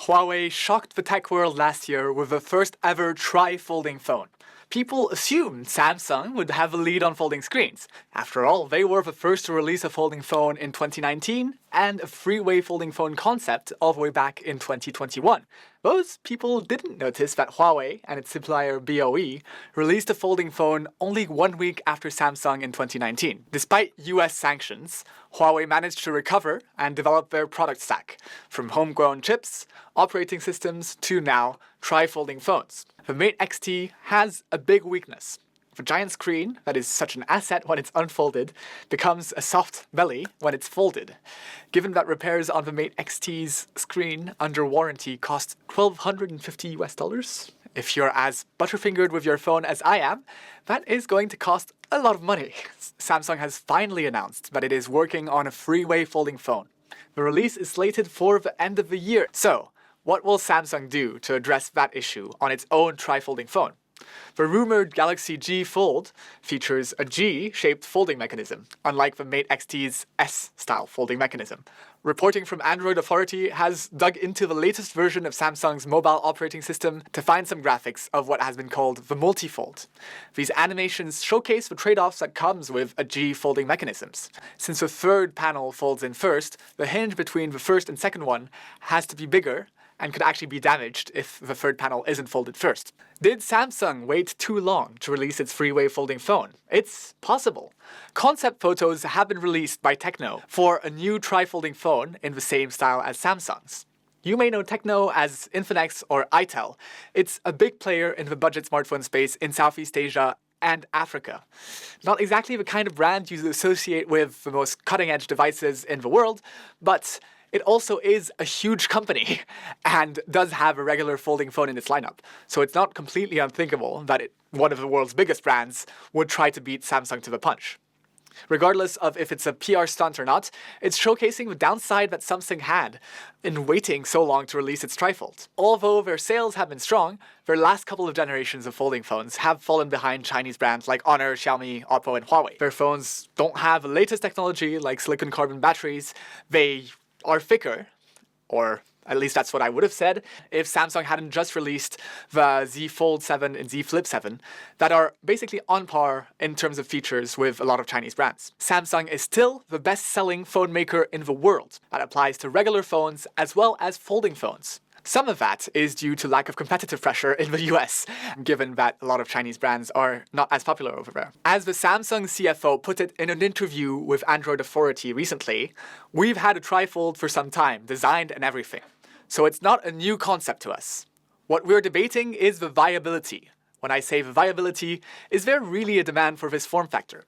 Huawei shocked the tech world last year with the first ever tri-folding phone. People assumed Samsung would have a lead on folding screens. After all, they were the first to release a folding phone in 2019 and a three-way folding phone concept all the way back in 2021. Those people didn't notice that Huawei and its supplier BOE released a folding phone only 1 week after Samsung in 2019. Despite US sanctions, Huawei managed to recover and develop their product stack, from homegrown chips, operating systems, to now tri-folding phones. The Mate XT has a big weakness. The giant screen, that is such an asset when it's unfolded, becomes a soft belly when it's folded. Given that repairs on the Mate XT's screen under warranty cost $1,250 US, if you're as butterfingered with your phone as I am, that is going to cost a lot of money. Samsung has finally announced that it is working on a three-way folding phone. The release is slated for the end of the year. So, what will Samsung do to address that issue on its own tri-folding phone? The rumored Galaxy G Fold features a G-shaped folding mechanism, unlike the Mate XT's S-style folding mechanism. Reporting from Android Authority has dug into the latest version of Samsung's mobile operating system to find some graphics of what has been called the multi-fold. These animations showcase the trade-offs that comes with a G folding mechanisms. Since the third panel folds in first, the hinge between the first and second one has to be bigger and could actually be damaged if the third panel isn't folded first. Did Samsung wait too long to release its three-way folding phone? It's possible. Concept photos have been released by Tecno for a new tri-folding phone in the same style as Samsung's. You may know Tecno as Infinix or itel. It's a big player in the budget smartphone space in Southeast Asia and Africa. Not exactly the kind of brand you associate with the most cutting-edge devices in the world, but it also is a huge company and does have a regular folding phone in its lineup. So it's not completely unthinkable that one of the world's biggest brands would try to beat Samsung to the punch. Regardless of if it's a PR stunt or not, it's showcasing the downside that Samsung had in waiting so long to release its trifold. Although their sales have been strong, their last couple of generations of folding phones have fallen behind Chinese brands like Honor, Xiaomi, Oppo, and Huawei. Their phones don't have the latest technology like silicon carbon batteries. They are thicker, or at least that's what I would have said if Samsung hadn't just released the Z Fold 7 and Z Flip 7 that are basically on par in terms of features with a lot of Chinese brands. Samsung is still the best-selling phone maker in the world. That applies to regular phones as well as folding phones. Some of that is due to lack of competitive pressure in the US, given that a lot of Chinese brands are not as popular over there. As the Samsung CFO put it in an interview with Android Authority recently, we've had a trifold for some time, designed and everything. So it's not a new concept to us. What we're debating is the viability. When I say the viability, is there really a demand for this form factor?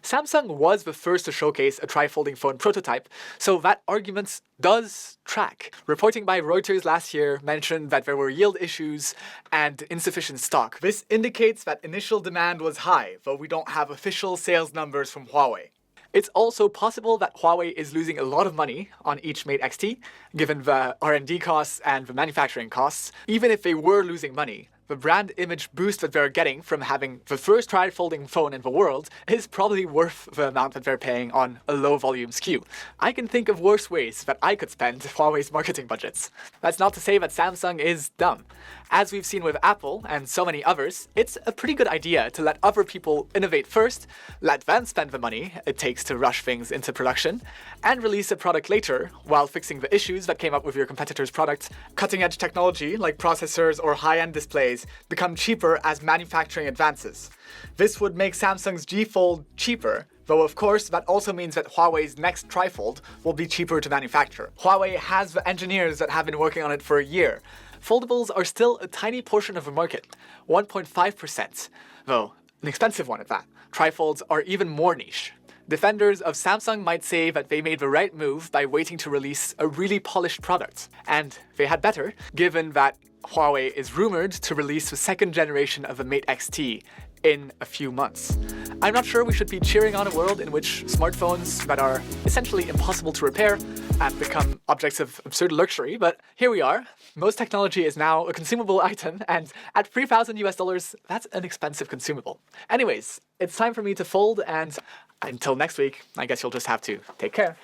Samsung was the first to showcase a tri-folding phone prototype, so that argument does track. Reporting by Reuters last year mentioned that there were yield issues and insufficient stock. This indicates that initial demand was high, though we don't have official sales numbers from Huawei. It's also possible that Huawei is losing a lot of money on each Mate XT, given the R&D costs and the manufacturing costs. Even if they were losing money, the brand image boost that they're getting from having the first tri-folding phone in the world is probably worth the amount that they're paying on a low-volume SKU. I can think of worse ways that I could spend Huawei's marketing budgets. That's not to say that Samsung is dumb. As we've seen with Apple and so many others, it's a pretty good idea to let other people innovate first, let them spend the money it takes to rush things into production, and release a product later while fixing the issues that came up with your competitor's product. Cutting-edge technology like processors or high-end displays become cheaper as manufacturing advances. This would make Samsung's G Fold cheaper, though of course that also means that Huawei's next trifold will be cheaper to manufacture. Huawei has the engineers that have been working on it for a year. Foldables are still a tiny portion of the market, 1.5%, though an expensive one at that. Trifolds are even more niche. Defenders of Samsung might say that they made the right move by waiting to release a really polished product. And they had better, given that Huawei is rumored to release the second generation of the Mate XT in a few months. I'm not sure we should be cheering on a world in which smartphones that are essentially impossible to repair have become objects of absurd luxury, but here we are. Most technology is now a consumable item, and at $3,000 US, that's an expensive consumable. Anyways, it's time for me to fold, and until next week, I guess you'll just have to take care.